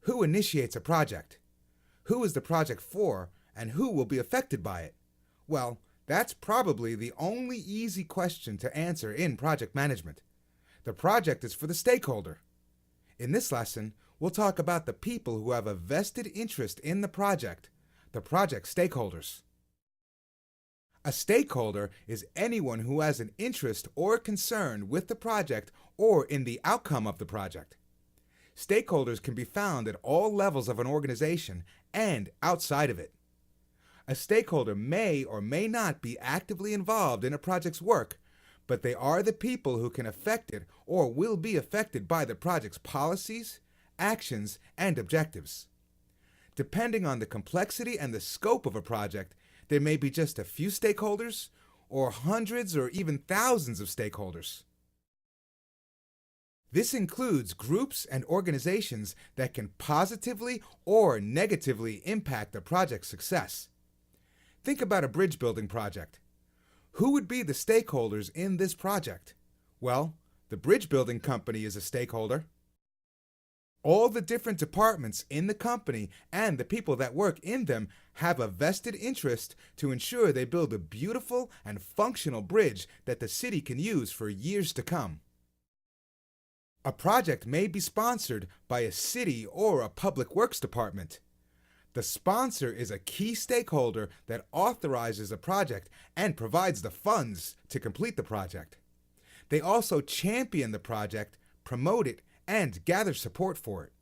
Who initiates a project? Who is the project for, and who will be affected by it? Well, that's probably the only easy question to answer in project management. The project is for the stakeholder. In this lesson, we'll talk about the people who have a vested interest in the project stakeholders. A stakeholder is anyone who has an interest or concern with the project or in the outcome of the project. Stakeholders can be found at all levels of an organization and outside of it. A stakeholder may or may not be actively involved in a project's work, but they are the people who can affect it or will be affected by the project's policies, actions, and objectives. Depending on the complexity and the scope of a project, there may be just a few stakeholders or hundreds or even thousands of stakeholders. This includes groups and organizations that can positively or negatively impact the project's success. Think about a bridge building project. Who would be the stakeholders in this project? Well, the bridge building company is a stakeholder. All the different departments in the company and the people that work in them have a vested interest to ensure they build a beautiful and functional bridge that the city can use for years to come. A project may be sponsored by a city or a public works department. The sponsor is a key stakeholder that authorizes a project and provides the funds to complete the project. They also champion the project, promote it, and gather support for it.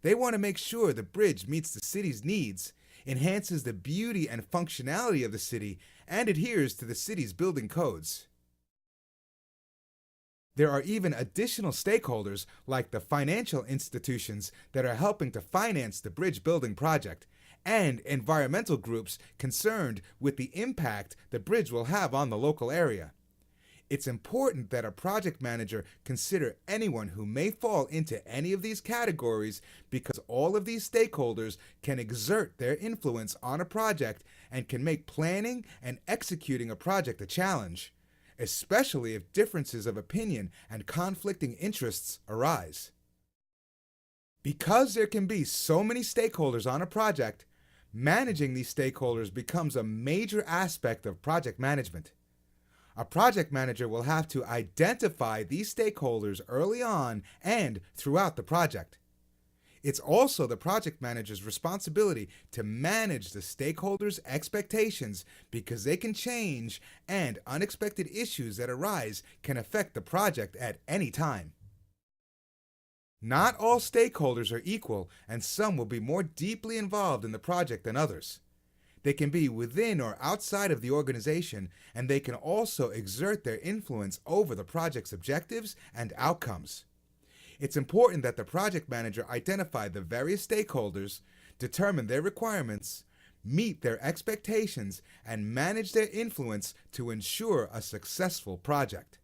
They want to make sure the bridge meets the city's needs, enhances the beauty and functionality of the city, and adheres to the city's building codes. There are even additional stakeholders like the financial institutions that are helping to finance the bridge building project, and environmental groups concerned with the impact the bridge will have on the local area. It's important that a project manager consider anyone who may fall into any of these categories because all of these stakeholders can exert their influence on a project and can make planning and executing a project a challenge, especially if differences of opinion and conflicting interests arise. Because there can be so many stakeholders on a project, managing these stakeholders becomes a major aspect of project management. A project manager will have to identify these stakeholders early on and throughout the project. It's also the project manager's responsibility to manage the stakeholders' expectations because they can change and unexpected issues that arise can affect the project at any time. Not all stakeholders are equal, and some will be more deeply involved in the project than others. They can be within or outside of the organization, and they can also exert their influence over the project's objectives and outcomes. It's important that the project manager identify the various stakeholders, determine their requirements, meet their expectations, and manage their influence to ensure a successful project.